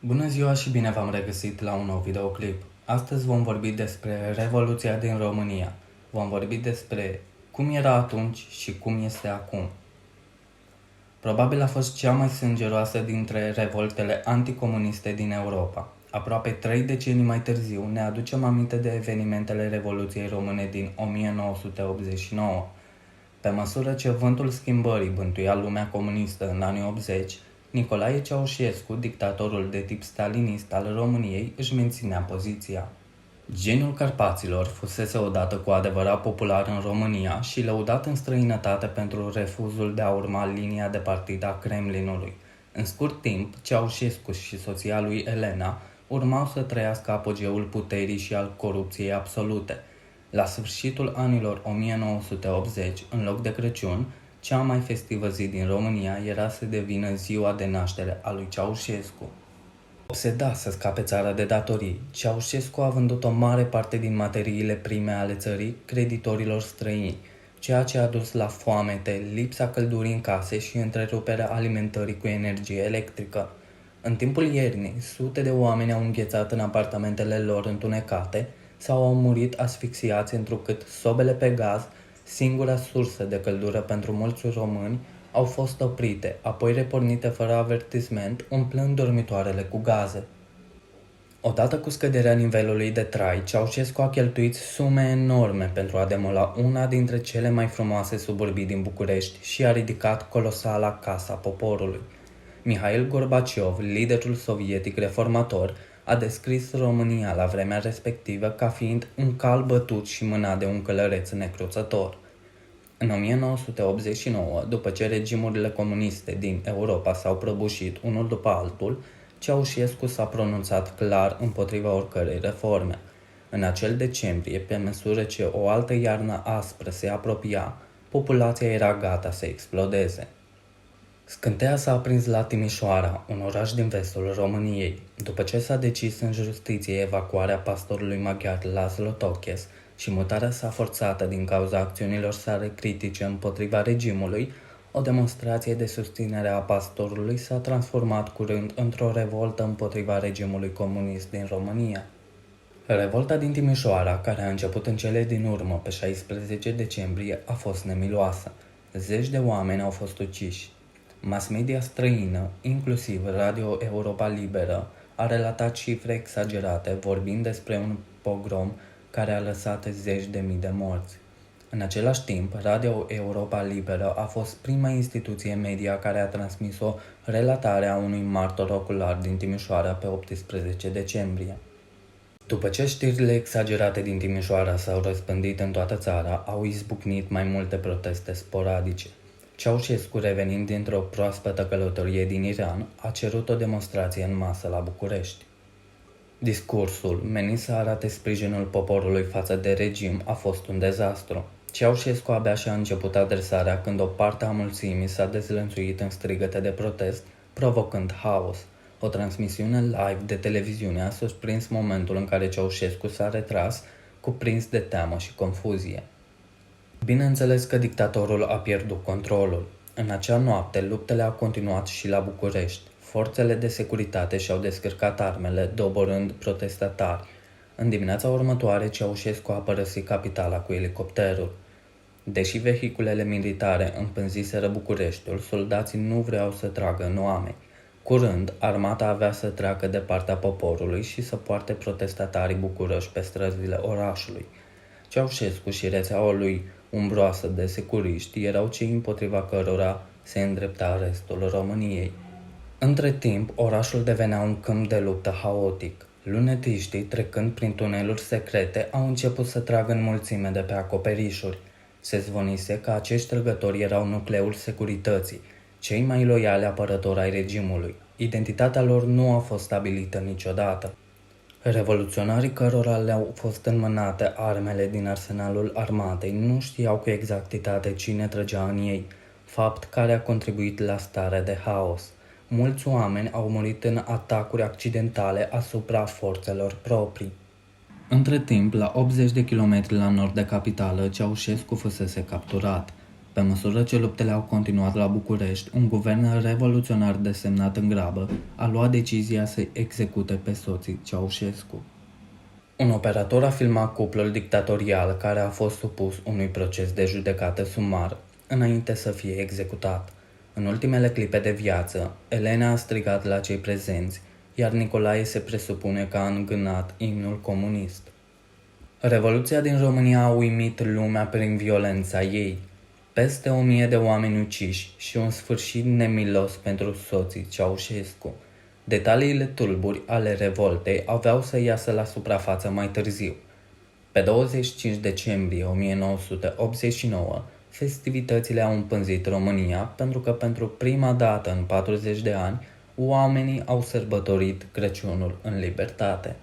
Bună ziua și bine v-am regăsit la un nou videoclip. Astăzi vom vorbi despre Revoluția din România. Vom vorbi despre cum era atunci și cum este acum. Probabil a fost cea mai sângeroasă dintre revoltele anticomuniste din Europa. Aproape 3 decenii mai târziu ne aducem aminte de evenimentele Revoluției Române din 1989. Pe măsură ce vântul schimbării bântuia lumea comunistă în anii 80, Nicolae Ceaușescu, dictatorul de tip stalinist al României, își menținea poziția. Geniul Carpaților fusese odată cu adevărat popular în România și lăudat în străinătate pentru refuzul de a urma linia de partid a Kremlinului. În scurt timp, Ceaușescu și soția lui Elena urmau să trăiască apogeul puterii și al corupției absolute. La sfârșitul anilor 1980, în loc de Crăciun, cea mai festivă zi din România era să devină ziua de naștere a lui Ceaușescu. Obsedat să scape țara de datorii, Ceaușescu a vândut o mare parte din materiile prime ale țării creditorilor străini, ceea ce a dus la foamete, lipsa căldurii în case și întreruperea alimentării cu energie electrică. În timpul iernii, sute de oameni au înghețat în apartamentele lor întunecate sau au murit asfixiați întrucât sobele pe gaz, singura sursă de căldură pentru mulți români, au fost oprite, apoi repornite fără avertisment, umplând dormitoarele cu gaze. Odată cu scăderea nivelului de trai, Ceaușescu a cheltuit sume enorme pentru a demola una dintre cele mai frumoase suburbii din București și a ridicat colosala Casa Poporului. Mihail Gorbaciov, liderul sovietic reformator, a descris România la vremea respectivă ca fiind un cal bătut și mânat de un călăreț necruțător. În 1989, după ce regimurile comuniste din Europa s-au prăbușit unul după altul, Ceaușescu s-a pronunțat clar împotriva oricărei reforme. În acel decembrie, pe măsură ce o altă iarnă aspră se apropia, populația era gata să explodeze. Scânteia s-a aprins la Timișoara, un oraș din vestul României, după ce s-a decis în justiție evacuarea pastorului maghiar Laszlo Tokes și mutarea sa forțată din cauza acțiunilor sale critice împotriva regimului, o demonstrație de susținere a pastorului s-a transformat curând într-o revoltă împotriva regimului comunist din România. Revolta din Timișoara, care a început în cele din urmă pe 16 decembrie, a fost nemiloasă. Zeci de oameni au fost uciși. Mass media străină, inclusiv Radio Europa Liberă, a relatat cifre exagerate, vorbind despre un pogrom care a lăsat zeci de mii de morți. În același timp, Radio Europa Liberă a fost prima instituție media care a transmis o relatare a unui martor ocular din Timișoara pe 18 decembrie. După ce știrile exagerate din Timișoara s-au răspândit în toată țara, au izbucnit mai multe proteste sporadice. Ceaușescu, revenind dintr-o proaspătă călătorie din Iran, a cerut o demonstrație în masă la București. Discursul, menit să arate sprijinul poporului față de regim, a fost un dezastru. Ceaușescu abia și-a început adresarea când o parte a mulțimii s-a dezlănțuit în strigăte de protest, provocând haos. O transmisiune live de televiziune a surprins momentul în care Ceaușescu s-a retras, cuprins de teamă și confuzie. Bineînțeles că dictatorul a pierdut controlul. În acea noapte, luptele au continuat și la București. Forțele de securitate și-au descărcat armele, doborând protestatari. În dimineața următoare, Ceaușescu a părăsit capitala cu elicopterul. Deși vehiculele militare împânziseră Bucureștiul, soldații nu vreau să tragă în oameni. Curând, armata avea să treacă de partea poporului și să poarte protestatarii bucuroși pe străzile orașului. Ceaușescu și rețeaua lui umbroasă de securiști erau cei împotriva cărora se îndrepta restul României. Între timp, orașul devenea un câmp de luptă haotic. Lunetiștii, trecând prin tuneluri secrete, au început să tragă în mulțime de pe acoperișuri. Se zvonise că acești trăgători erau nucleul securității, cei mai loiali apărători ai regimului. Identitatea lor nu a fost stabilită niciodată. Revoluționarii cărora le-au fost înmânate armele din arsenalul armatei nu știau cu exactitate cine trăgea în ei, fapt care a contribuit la starea de haos. Mulți oameni au murit în atacuri accidentale asupra forțelor proprii. Între timp, la 80 de kilometri la nord de capitală, Ceaușescu fusese capturat. Pe măsură ce luptele au continuat la București, un guvern revoluționar desemnat în grabă a luat decizia să execute pe soții Ceaușescu. Un operator a filmat cuplul dictatorial care a fost supus unui proces de judecată sumar înainte să fie executat. În ultimele clipe de viață, Elena a strigat la cei prezenți, iar Nicolae se presupune că a îngânat imnul comunist. Revoluția din România a uimit lumea prin violența ei. Peste 1000 de oameni uciși și un sfârșit nemilos pentru soții Ceaușescu. Detaliile tulburi ale revoltei aveau să iasă la suprafață mai târziu. Pe 25 decembrie 1989, festivitățile au împânzit România pentru că pentru prima dată în 40 de ani, oamenii au sărbătorit Crăciunul în libertate.